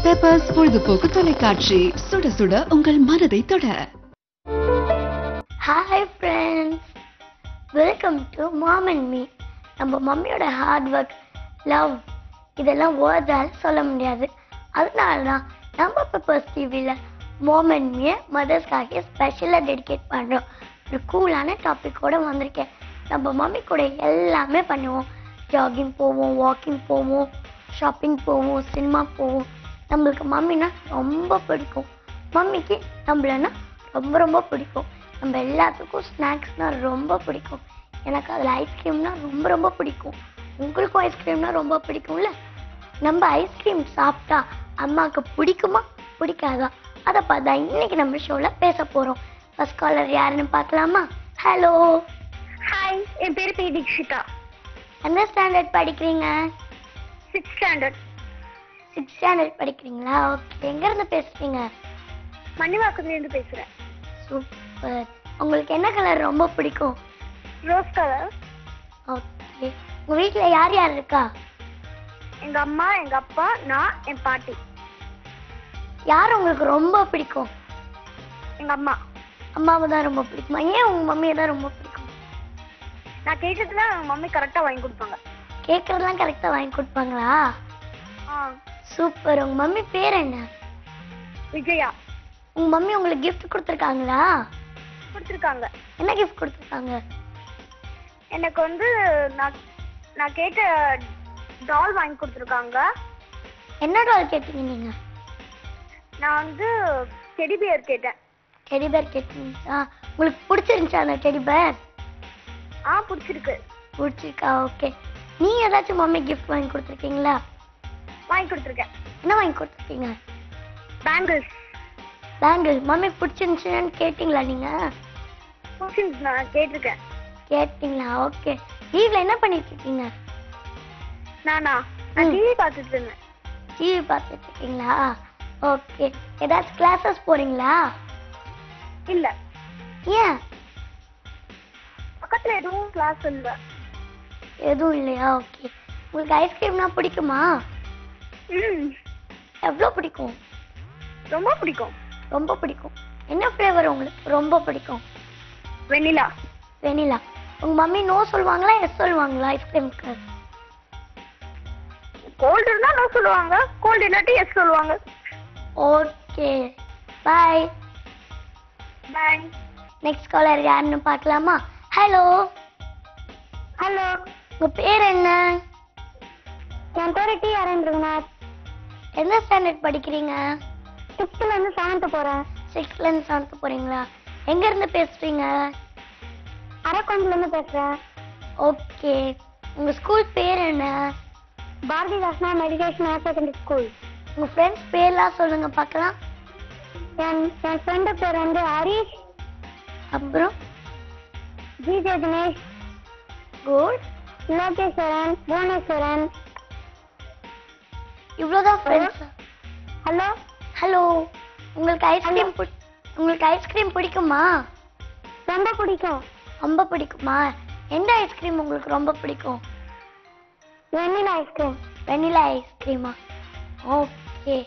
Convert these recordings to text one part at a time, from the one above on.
Peppers பொழுதுபோக்கு தொலைக்காட்சி, சுட சுட உங்கள் மனதை தொட. Hi friends, welcome to mom and me. நம்ம மம்மியோட ஹார்ட் ஒர்க், லவ் இதெல்லாம் வேர்டால் சொல்ல முடியாது. அதனால தான் நம்ம பெப்பர்ஸ் டிவியில் மாம் அண்ட் மீயை மதர்ஸ்க்காக ஸ்பெஷலாக டெடிகேட் பண்ணுறோம். ஒரு கூலான டாப்பிக்கோடு வந்திருக்கேன். நம்ம மம்மி கூட எல்லாமே பண்ணுவோம். ஜாகிங் போவோம், வாக்கிங் போவோம், ஷாப்பிங் போவோம், சினிமா போவோம். நம்மளுக்கு மம்மினா ரொம்ப பிடிக்கும். மம்மிக்கு நம்மளன்னா ரொம்ப ரொம்ப பிடிக்கும். நம்ம எல்லாத்துக்கும் ஸ்நாக்ஸ்னால் ரொம்ப பிடிக்கும். எனக்கு அதில் ஐஸ்கிரீம்னா ரொம்ப ரொம்ப பிடிக்கும். உங்களுக்கும் ஐஸ்கிரீம்னா ரொம்ப பிடிக்கும்ல. நம்ம ஐஸ்கிரீம் சாப்பிட்டா அம்மாவுக்கு பிடிக்குமா பிடிக்காதா, அதை பார்த்தா இன்னைக்கு நம்ம ஷோவில் பேச போகிறோம். ஃபர்ஸ்ட் காலர் யாருன்னு பார்க்கலாமா? ஹலோ. ஹாய், என் பேர் பி தீக்ஷிதா. எந்த ஸ்டாண்டர்ட் படிக்கிறீங்க? 6th standard. 6th ஸ்டாண்டர்ட் படிக்கிறீங்களா? ஓகே. எங்கேருந்து பேசுகிறீங்க? மணிவாக்கத்துலேருந்து பேசுகிறேன். சூப்பர். உங்களுக்கு என்ன கலர் ரொம்ப பிடிக்கும்? Rose colour. ஓகே. உங்கள் வீட்டில் யார் யார் இருக்கா? எங்கள் அம்மா, எங்கள் அப்பா, நான், என் பாட்டி. யார் உங்களுக்கு ரொம்ப பிடிக்கும்? எங்கள் அம்மா. அம்மாவை தான் ரொம்ப பிடிக்குமா? ஏன் உங்கள் மம்மியை தான் ரொம்ப பிடிக்கும்? நான் கேட்டதுல எங்கள் மம்மி கரெக்டாக வாங்கி கொடுப்பாங்க. கேட்குறதுலாம் கரெக்டாக வாங்கி கொடுப்பாங்களா? சூப்பர். உங்கள் மம்மி பேர் என்ன? விஜயா. உங்கள் மம்மி உங்களுக்கு கிஃப்ட் கொடுத்துருக்காங்களா? கொடுத்துருக்காங்க. என்ன கிஃப்ட் கொடுத்துருக்காங்க? எனக்கு வந்து நான் கேட்ட டால் வாங்கி கொடுத்துருக்காங்க. என்ன டால் கேட்டீங்க நீங்கள்? நான் வந்து டெடி பியர் கேட்டேன். டெடி பேர் கேட்டீங்களா? உங்களுக்கு பிடிச்சிருந்துச்சா அந்த டெடி பேர்? பிடிச்சிருக்கு. பிடிச்சிருக்கா? ஓகே. நீ ஏதாச்சும் மம்மி கிஃப்ட் வாங்கி கொடுத்துருக்கீங்களா? வாங்கி கொடுத்துருக்கேன். என்ன வாங்கி கொடுத்துருக்கீங்க? பேங்கிள்ஸ். பேங்கிள். மம்மி பிடிச்சிருந்துச்சுன்னு கேட்டிங்களா நீங்கள்? பிடிச்சிருந்துச்சு, நான் கேட்டிருக்கேன். கேட்டிங்களா? ஓகே. லீவில் என்ன பண்ணிட்டு இருக்கீங்க? நான் டிவி பார்த்துட்டு இருந்தேன். டிவி பார்த்துட்டு இருக்கீங்களா? ஓகே. ஏதாச்சும் கிளாஸஸ் போகிறீங்களா? இல்லை. ஏன்? பக்கத்தில் எதுவும் கிளாஸ் இல்லை. எதுவும் இல்லையா? ஓகே. உங்களுக்கு ஐஸ்கிரீம்னா பிடிக்குமா? எவ்வளோ பிடிக்கும்? ரொம்ப பிடிக்கும். ரொம்ப பிடிக்கும். என்ன ஃப்ளேவர் உங்களுக்கு ரொம்ப பிடிக்கும்? வெண்ணிலா. வெனிலா. உங்கள் மம்மி நோ சொல்லுவாங்களா எஸ் சொல்லுவாங்களா ஐஸ்கிரீமுக்கு? கோல்டு இருந்தா நோ சொல்லுவாங்க, கோல்டு இல்லாட்டி எஸ் சொல்லுவாங்க. ஓகே. பாய். பாய். நெக்ஸ்ட் காலர் யாருன்னு பார்க்கலாமா? ஹலோ. ஹலோ. உங்கள் பேர் என்ன? என் பேர் டி அரேந்திரநாத். எந்த ஸ்டாண்டர்ட் படிக்கிறீங்க? 6th 7th போகிறேன். 6th 7th போகிறீங்களா? எங்கேருந்து பேசுகிறீங்க? அரக்கோணத்துலேருந்து பேசுகிறேன். ஓகே. உங்கள் ஸ்கூல் பேர் என்ன? பாரதிதாசனா மெடிடேஷன் ஹையர் செகண்டரி ஸ்கூல். உங்கள் ஃப்ரெண்ட்ஸ் பேர்லாம் சொல்லுங்கள் பார்க்கலாம். என் ஃப்ரெண்டு பேர் வந்து ஹரிஷ், அப்புறம் ஜிஜே தினேஷ், குட், லோகேஸ்வரன், புவனேஸ்வரன். இவ்வளோதான் ஃப்ரெண்ட்ஸ். ஹலோ. ஹலோ. உங்களுக்கு ஐஸ்கிரீம் பிடிக்குமா? ரொம்ப பிடிக்கும். ரொம்ப பிடிக்குமா? எந்த ஐஸ்கிரீம் உங்களுக்கு ரொம்ப பிடிக்கும்? Vanilla ice cream. வெனிலா ஐஸ்கிரீமா? ஓகே.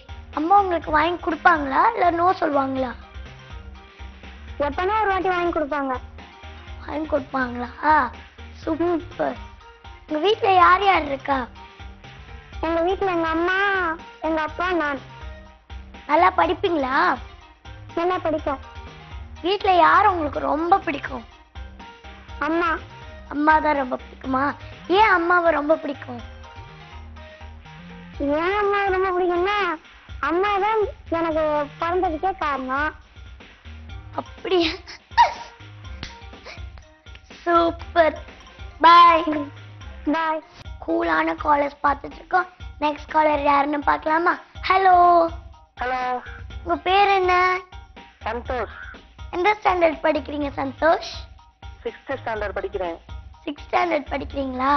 அம்மா உங்களுக்கு வாங்கி கொடுப்பாங்களா இல்லை நோ சொல்லுவாங்களா? எப்பனா ஒரு வாட்டி வாங்கி கொடுப்பாங்க. வாங்கி கொடுப்பாங்களா? சூப்பர். உங்கள் வீட்டில் யார் யார் இருக்கா? எங்கள் வீட்டில் எங்கள் அம்மா, எங்கள் அப்பா, நான். நல்லா படிப்பீங்களா? நல்லா படிக்கும். வீட்டில் யார் உங்களுக்கு ரொம்ப பிடிக்கும்? அம்மா. அம்மா தான் ரொம்ப பிடிக்குமா? ஏன் அம்மாவை ரொம்ப பிடிக்கும்? ஏன் அம்மா ரொம்ப பிடிக்கும்னா அம்மா தான் எனக்கு பிறந்ததுக்கே காரணம். அப்படியா? சூப்பர். பாய். பாய். கூலான காலர்ஸ் பார்த்துட்டு இருக்கோம். நெக்ஸ்ட் காலர் யாருன்னு பார்க்கலாமா? ஹலோ. ஹலோ. உங்கள் பேர் என்ன? சந்தோஷ். எந்த ஸ்டாண்டர்ட் படிக்கிறீங்க சந்தோஷ்? 6th ஸ்டாண்டர்ட் படிக்கிறேன். 6th ஸ்டாண்டர்ட் படிக்கிறீங்களா?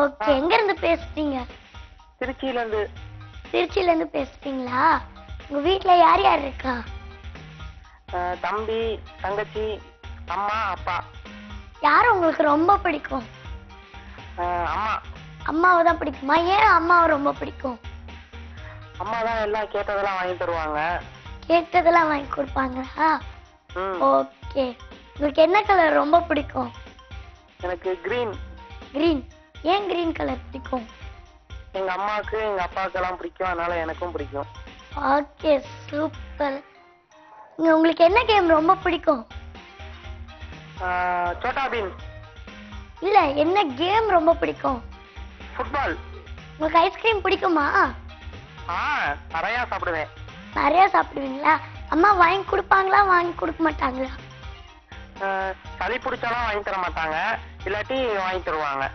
ஓகே. எங்கேருந்து பேசுகிறீங்க? திருச்சியிலேருந்து. திருச்சியிலேருந்து பேசுகிறீங்களா? உங்கள் வீட்டில் யார் யார் இருக்கா? தம்பி, தங்கச்சி, அம்மா, அப்பா. யார் உங்களுக்கு ரொம்ப பிடிக்கும்? அம்மா. அம்மாவை தான் பிடிக்குமா? ஏன் அம்மாவை ரொம்ப பிடிக்கும்? அம்மா தான் எல்லாம் கேட்டதெல்லாம் வாங்கி தருவாங்க. கேட்டதெல்லாம் வாங்கி கொடுப்பாங்களா? ம். ஓகே. உங்களுக்கு என்ன கலர் ரொம்ப பிடிக்கும்? எனக்கு கிரீன். கிரீன். ஏன் கிரீன் கலர் பிடிக்கும்? எங்க அம்மாவுக்கு எங்க அப்பாவுக்கு எல்லாம் பிடிக்கும், அதனால எனக்கும் பிடிக்கும். Okay, super. உங்களுக்கு என்ன கேம் ரொம்ப பிடிக்கும்? சோட்டா பீம். இல்ல, என்ன கேம் ரொம்ப பிடிக்கும்? ஃபுட்பால். உங்களுக்கு ஐஸ்கிரீம் பிடிக்குமா? நிறைய சாப்பிடுவேன். நிறைய சாப்பிடுவீங்களா? அம்மா வாங்கி கொடுப்பாங்களா, வாங்கி கொடுக்க மாட்டாங்களா? சளி பிடிச்சாலும் வாங்கி தர மாட்டாங்க, இல்லாட்டி வாங்கி தருவாங்க.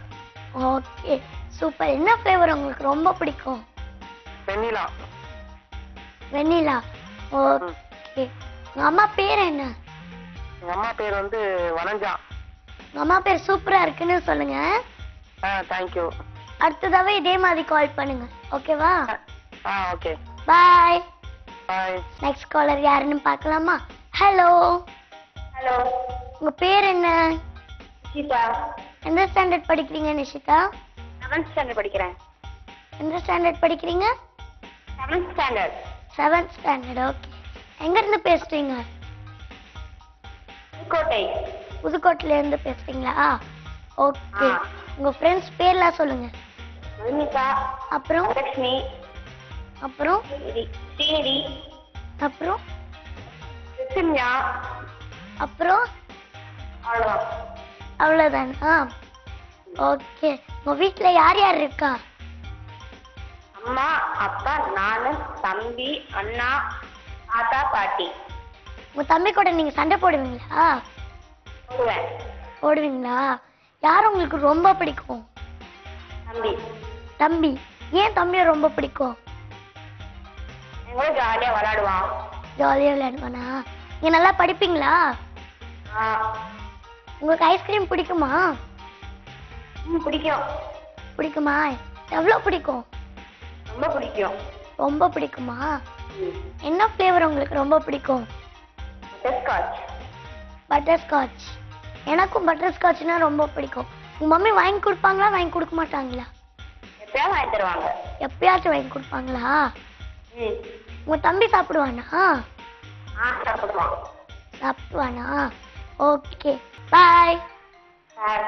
Okay, super. என்ன ஃப்ளேவர் உங்களுக்கு ரொம்ப பிடிக்கும்? வெண்ணிலா. வெண்ணிலா. ஓகே. உங்க அம்மா பேர் என்ன? எங்க அம்மா பேர் வந்து வனஜா. உங்க அம்மா பேர் சூப்பரா இருக்குன்னு சொல்லுங்க. தேங்க்யூ. அடுத்ததாவே இதே மாதிரி கால் பண்ணுங்க, ஓகேவா? ஓகே. பாய். பாய். நெக்ஸ்ட் காலர் யாருன்னு பார்க்கலாமா? ஹலோ. ஹலோ. உங்க பேர் என்ன? நிஷிதா. எந்த ஸ்டாண்டர்ட் படிக்கிறீங்க நிஷிதா? 7th ஸ்டாண்டர்ட் படிக்கிறேன். எந்த ஸ்டாண்டர்ட் படிக்கிறீங்க? 7th standard. 7th standard. Okay. எங்க இருந்து பேசுறீங்க? கோட்டை. புதுக்கோட்டையில இருந்து பேசுறீங்களா? ஓகே. உங்க ஃப்ரெண்ட்ஸ் பேர்லாம் சொல்லுங்க. வினிதா. அப்புறம் லட்சுமி. அப்புறம் ஸ்ரீநிதி. அப்புறம் ரித்தின்யா. அப்புறம் அவ்வளோதான். அவ்வளோதானா? ஓகே. உங்க வீட்ல யார் யார் இருக்கா? அம்மா, அப்பா, நானு, தம்பி, அண்ணா, தாத்தா, பாட்டி. உங்க தம்பி கூட நீங்க சண்டை போடுவீங்களா? போடுவேன். போடுவீங்களா? யார் உங்களுக்கு ரொம்ப பிடிக்கும்? தம்பி. தம்பி. ஏன் தம்பியை ரொம்ப பிடிக்கும்? எங்களும் ஜாலியா விளையாடுவான். ஜாலியாக விளையாடுவானா? நீங்க நல்லா படிப்பீங்களா? உங்களுக்கு ஐஸ்கிரீம் பிடிக்குமா? பிடிக்கும். பிடிக்குமா? எவ்வளோ பிடிக்கும்? ரொம்ப பிடிக்கும். ரொம்ப பிடிக்குமா? என்ன ஃப்ளேவர் உங்களுக்கு ரொம்ப பிடிக்கும்? பட்டர்ஸ்காட்ச். பட்டர்ஸ்காட்ச். எனக்கும் பட்டர்ஸ்காட்ச்னா ரொம்ப பிடிக்கும். உங்க மம்மி வாங்கி கொடுப்பாங்களா, வாங்கி கொடுக்க மாட்டாங்களா? எப்பயாவது வாங்கி தருவாங்க. எப்பயாச்சும் வாங்கி கொடுப்பாங்களா? ம். உங்க தம்பி சாப்பிடுவானா? சாப்பிடுவான். சாப்பிடுவானா? ஓகே, பாய். சார்.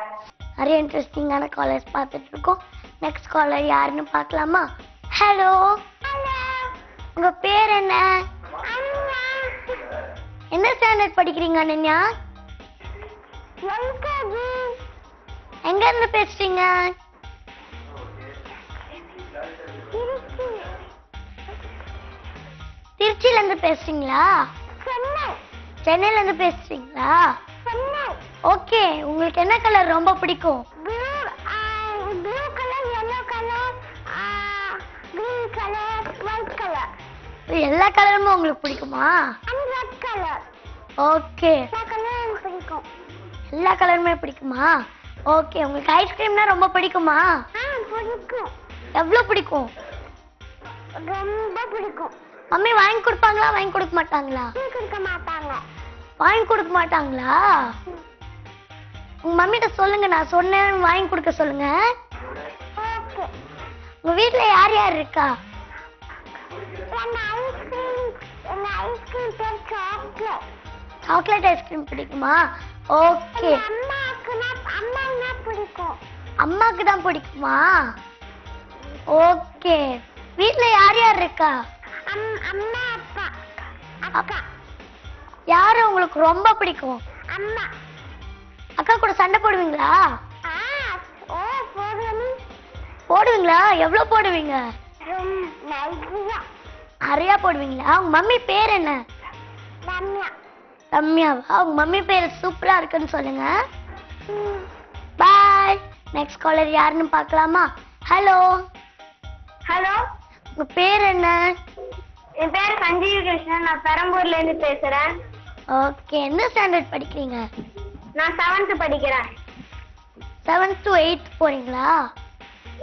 நிறைய இன்ட்ரெஸ்டிங்கான காலர்ஸ் பார்த்துட்டு இருக்கோம். நெக்ஸ்ட் காலர் யாருன்னு பார்க்கலாமா? ஹலோ. உங்க பேர் என்ன? என்ன ஸ்டாண்டர்ட் படிக்கிறீங்க அனன்யா? எங்க இருந்து பேசுறீங்க? திருச்சியில இருந்து பேசுறீங்களா? சென்னையில இருந்து பேசுறீங்களா? ஓகே. உங்களுக்கு என்ன கலர் ரொம்ப பிடிக்கும்? எல்லா கலருமே உங்களுக்கு பிடிக்குமா? ஓகே. எல்லா கலருமே பிடிக்குமா? ஓகே. உங்களுக்கு ஐஸ்கிரீம்னா ரொம்ப பிடிக்குமா? எவ்வளவு பிடிக்கும்? ரொம்ப பிடிக்கும். மம்மி வாங்கி கொடுப்பாங்களா, வாங்கி கொடுக்க மாட்டாங்களா? கொடுக்க மாட்டாங்க. வாங்கி கொடுக்க மாட்டாங்களா? உங்க மம்மிட்ட சொல்லுங்க, நான் சொன்னேன் வாங்கி கொடுக்க சொல்லுங்க. உங்க வீட்ல யார் யார் இருக்கா? சாக்லேட் ஐஸ்கிரீம் பிடிக்குமா? ஓகே. அம்மாக்கு தான் பிடிக்குமா? ஓகே. வீட்ல யார் யார் இருக்கா? அம்மா, அப்பா, அக்கா. யாரு உங்களுக்கு ரொம்ப பிடிக்கும்? அம்மா. அக்கா கூட சண்டை போடுவீங்களா? போடுவேன். போடுவீங்களா? எவ்வளவு போடுவீங்க? நிறைய போடுவீங்களா? உங்க மம்மி பேர் என்ன? ரம்யா. ரம்யாவா? உங்க மம்மி பேர் சூப்பரா இருக்குன்னு சொல்லுங்க. பாய். நெக்ஸ்ட் காலர் யாருன்னு பார்க்கலாமா? ஹலோ. ஹலோ. உங்க பேர் என்ன? என் பேர் சஞ்சீவ கிருஷ்ணன். நான் பெரம்பூர்ல இருந்து பேசுறேன். ஓகே. என்ன ஸ்டாண்டர்ட் படிக்கிறீங்க? நான் 7th படிக்கிறேன். 7th to 8th போறீங்களா?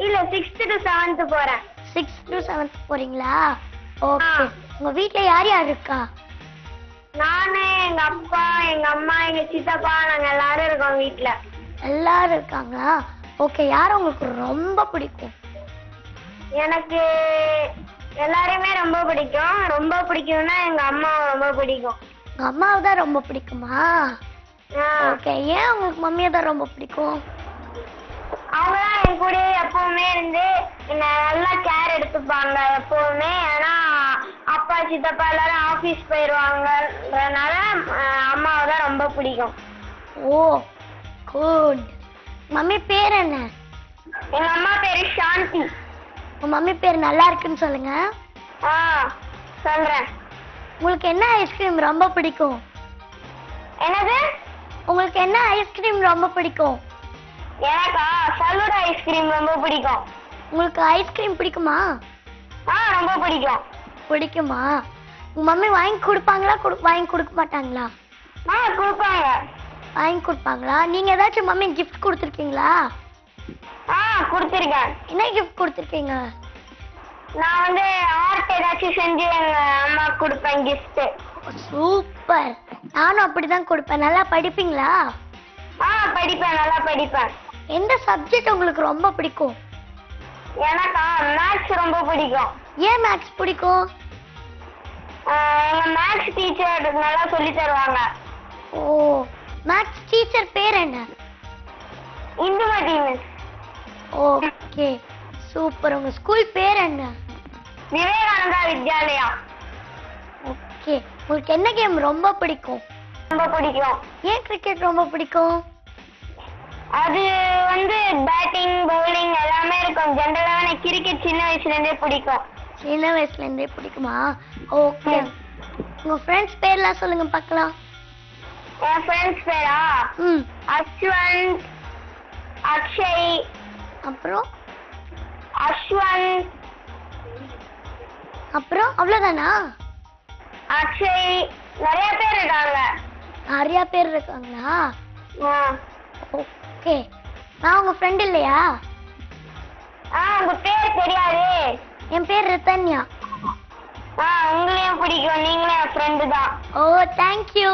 இல்ல, 6th to 7th போறேன். 6th to 7th போறீங்களா? ஓகே. உங்க வீட்ல யார் யார் இருக்கா? நானு, எங்க அப்பா, எங்க அம்மா, எங்க சித்தப்பா, நாங்க எல்லாரும் இருக்கோம் வீட்ல. எல்லாரும் இருக்காங்களா? ஓகே. யார் உங்களுக்கு ரொம்ப பிடிக்கும்? எனக்கு எல்லாருமே பிடிக்கும். ரொம்ப பிடிக்கும்னா எங்க அம்மாவை ரொம்ப பிடிக்கும். உங்க அம்மாவை தான் ரொம்ப பிடிக்குமா? ஓகே. ஏன் உங்களுக்கு மம்மியை தான் ரொம்ப பிடிக்கும்? அவங்க தான் என் கூட எப்பவுமே இருந்து என்ன நல்லா கேர் எடுத்துப்பாங்க எப்பவுமே. ஆனா அப்பா சித்தப்பா எல்லாரும் ஆபீஸ் போயிடுவாங்கன்றதுனால அம்மாவை தான் ரொம்ப பிடிக்கும். ஓ குட். மம்மி பேர் என்ன? எங்க அம்மா பேரு சாந்தி. உங்க மம்மி பேர் நல்லா இருக்குன்னு சொல்லுங்க. சொல்றேன். உங்களுக்கு என்ன ஐஸ்கிரீம் ரொம்ப பிடிக்கும்? என்னது? உங்களுக்கு என்ன ஐஸ்கிரீம் ரொம்ப பிடிக்கும்? எனக்கா ஃபலூடா ஐஸ்கிரீம் ரொம்ப பிடிக்கும். உங்களுக்கு ஐஸ்கிரீம் பிடிக்குமா? ரொம்ப பிடிக்கும். பிடிக்குமா? உங்க மம்மி வாங்கி கொடுப்பாங்களா வாங்கி கொடுக்க மாட்டாங்களா? கொடுப்பாங்க. வாங்கி கொடுப்பாங்களா? நீங்க ஏதாச்சும் மம்மி கிஃப்ட் கொடுத்துருக்கீங்களா? கொடுத்துருக்கேன். என்ன கிஃப்ட் கொடுத்துருக்கீங்க? நான் வந்து ஆர்ட் ஏதாச்சும் செஞ்சு எங்க அம்மாக்கு கொடுப்பேன் கிஃப்ட். சூப்பர். நானும் அப்படிதான் கொடுப்பேன். நல்லா படிப்பீங்களா? படிப்பேன், நல்லா படிப்பேன். எந்த சப்ஜெக்ட் உங்களுக்கு ரொம்ப பிடிக்கும்? எனக்கா மேத்ஸ் ரொம்ப பிடிக்கும். ஏன் மேத்ஸ் பிடிக்கும்? எங்க மேத்ஸ் டீச்சர் நல்லா சொல்லி தருவாங்க. ஓ, மேத்ஸ் டீச்சர் பேர் என்ன? இந்துமதி மிஸ். Okay super. உங்க ஸ்கூல் பேர் என்ன? விவேகானந்தா வித்யாலயா. ஓகே. உங்களுக்கு என்ன கேம் ரொம்ப பிடிக்கும்? ரொம்ப பிடிக்கும். ஏன் கிரிக்கெட் ரொம்ப பிடிக்கும்? அது வந்து பேட்டிங் பவுலிங் எல்லாமே இருக்கும். ஜெனரலா எனக்கு கிரிக்கெட் சின்ன வயசுல இருந்தே பிடிக்கும். சின்ன வயசுல இருந்தே பிடிக்குமா? ஓகே. உங்க ஃப்ரெண்ட்ஸ் பேர்லாம் சொல்லுங்க பார்க்கலாம். என் ஃப்ரெண்ட்ஸ் பேரா? அஸ்வந்த், அக்ஷய், அப்புறம் அஸ்வந்த், அப்புறம் அவ்வளவுதானா? அக்ஷய், நிறைய பேர் இருக்காங்க. நிறைய பேர் இருக்காங்களா? ஓகே. நான் உங்க ஃப்ரெண்ட் இல்லையா? உங்க பேர் தெரியாது. என் பேர் ரிதன்யா. உங்களையும் பிடிக்கும். நீங்களும் என் ஃப்ரெண்டு தான். ஓ தேங்க்யூ.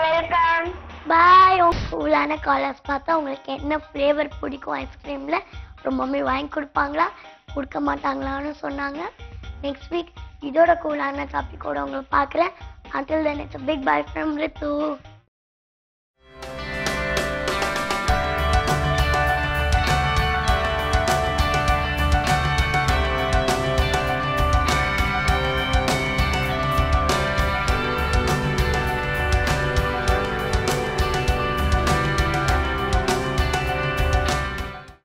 வெல்கம். பாய். கூலான காலர்ஸ் பார்த்தா உங்களுக்கு என்ன ஃப்ளேவர் பிடிக்கும் ஐஸ்கிரீமில்? அப்புறம் மம்மி வாங்கி கொடுப்பாங்களா கொடுக்க மாட்டாங்களான்னு சொன்னாங்க. நெக்ஸ்ட் வீக் இதோட கூலான டாபிக்கோட உங்களை பார்க்குறேன். Until then, it's a big bye from Ritu.